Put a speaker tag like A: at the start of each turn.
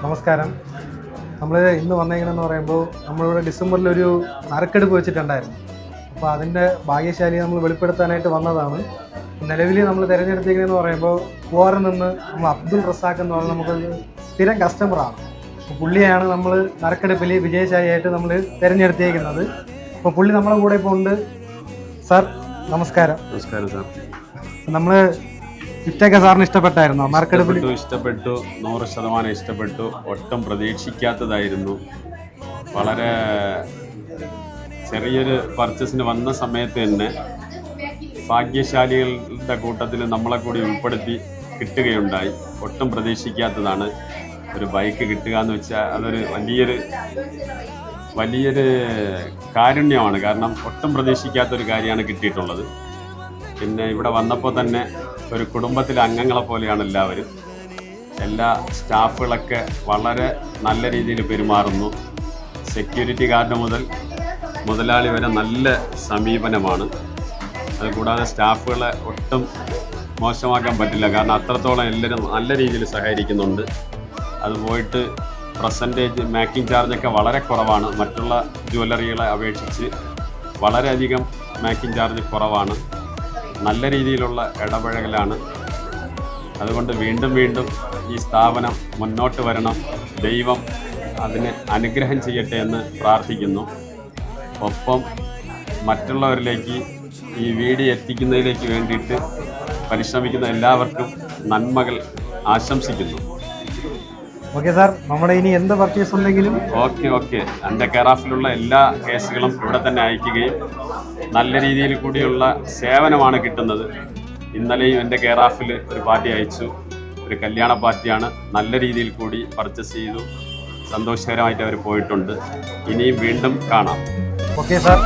A: നമസ്കാരം. നമ്മൾ ഇന്ന് വന്നേക്കണമെന്ന് പറയുമ്പോൾ നമ്മളിവിടെ ഡിസംബറിലൊരു നറുക്കെടുപ്പ് വെച്ചിട്ടുണ്ടായിരുന്നു. അപ്പോൾ അതിൻ്റെ ഭാഗ്യശാലി നമ്മൾ വെളിപ്പെടുത്താനായിട്ട് വന്നതാണ്. നിലവിൽ നമ്മൾ തിരഞ്ഞെടുത്തിരിക്കുന്നതെന്ന് പറയുമ്പോൾ പൂവാറിൽ നിന്ന് നമ്മൾ അബ്ദുൾ റസാഖ് എന്ന് പറഞ്ഞാൽ നമുക്കൊരു സ്ഥിരം കസ്റ്റമറാണ്. അപ്പോൾ പുള്ളിയാണ് നമ്മൾ നറുക്കെടുപ്പിൽ വിജയശാലിയായിട്ട് നമ്മൾ തിരഞ്ഞെടുത്തിരിക്കുന്നത്. അപ്പോൾ പുള്ളി നമ്മളെ കൂടെ ഇപ്പോൾ ഉണ്ട്. സാർ നമസ്കാരം.
B: നമസ്കാരം സാർ.
A: നമ്മൾ ഗിഫ്റ്റൊക്കെ സാറിന് ഇഷ്ടപ്പെട്ടായിരുന്നോ? നറുക്കെടുപ്പിൽ
B: ഇഷ്ടപ്പെട്ടു, 100% ഇഷ്ടപ്പെട്ടു. ഒട്ടും പ്രതീക്ഷിക്കാത്തതായിരുന്നു. വളരെ ചെറിയൊരു പർച്ചേസിന് വന്ന സമയത്ത് തന്നെ ഭാഗ്യശാലികളുടെ കൂട്ടത്തിൽ നമ്മളെ കൂടി ഉൾപ്പെടുത്തി കിട്ടുകയുണ്ടായി. ഒട്ടും പ്രതീക്ഷിക്കാത്തതാണ്. ഒരു ബൈക്ക് കിട്ടുക എന്ന് വെച്ചാൽ അതൊരു വലിയൊരു കാരുണ്യമാണ്. കാരണം ഒട്ടും പ്രതീക്ഷിക്കാത്തൊരു കാര്യമാണ് കിട്ടിയിട്ടുള്ളത്. പിന്നെ ഇവിടെ വന്നപ്പോൾ തന്നെ ഒരു കുടുംബത്തിലെ അംഗങ്ങളെ പോലെയാണ് എല്ലാവരും. എല്ലാ സ്റ്റാഫുകളൊക്കെ വളരെ നല്ല രീതിയിൽ പെരുമാറുന്നു. സെക്യൂരിറ്റി ഗാർഡ് മുതൽ മുതലാളി വരെ നല്ല സമീപനമാണ്. അതുകൂടാതെ സ്റ്റാഫുകളെ ഒട്ടും മോശമാക്കാൻ പറ്റില്ല. കാരണം അത്രത്തോളം എല്ലാവരും നല്ല രീതിയിൽ സഹകരിക്കുന്നുണ്ട്. അത് പോയിട്ട് പെർസെൻറ്റേജ് മേക്കിംഗ് ചാർജൊക്കെ വളരെ കുറവാണ്. മറ്റുള്ള ജ്വല്ലറികളെ അപേക്ഷിച്ച് വളരെയധികം മേക്കിംഗ് ചാർജ് കുറവാണ്. നല്ല രീതിയിലുള്ള ഇടപഴകലാണ്. അതുകൊണ്ട് വീണ്ടും വീണ്ടും ഈ സ്ഥാപനം മുന്നോട്ട് വരണം. ദൈവം അതിന് അനുഗ്രഹം ചെയ്യട്ടെ എന്ന് പ്രാർത്ഥിക്കുന്നു. ഒപ്പം മറ്റുള്ളവരിലേക്ക് ഈ വീഡിയോ എത്തിക്കുന്നതിലേക്ക് വേണ്ടിയിട്ട് പരിശ്രമിക്കുന്ന എല്ലാവർക്കും നന്മകൾ ആശംസിക്കുന്നു.
A: ഓക്കെ സാർ, നമ്മുടെ ഇനി എന്ത് പർച്ചേസ് ഉണ്ടെങ്കിലും
B: ഓക്കെ എൻ്റെ കെയറാഫിലുള്ള എല്ലാ കേസുകളും ഇവിടെ തന്നെ അയക്കുകയും നല്ല രീതിയിൽ കൂടിയുള്ള സേവനമാണ് കിട്ടുന്നത്. ഇന്നലെയും എൻ്റെ കെയറാഫിൽ ഒരു പാർട്ടി അയച്ചു. ഒരു കല്യാണ പാർട്ടിയാണ്. നല്ല രീതിയിൽ കൂടി പർച്ചേസ് ചെയ്തു. സന്തോഷകരമായിട്ട് അവർ പോയിട്ടുണ്ട്. ഇനിയും വീണ്ടും കാണാം.
A: Okay sir.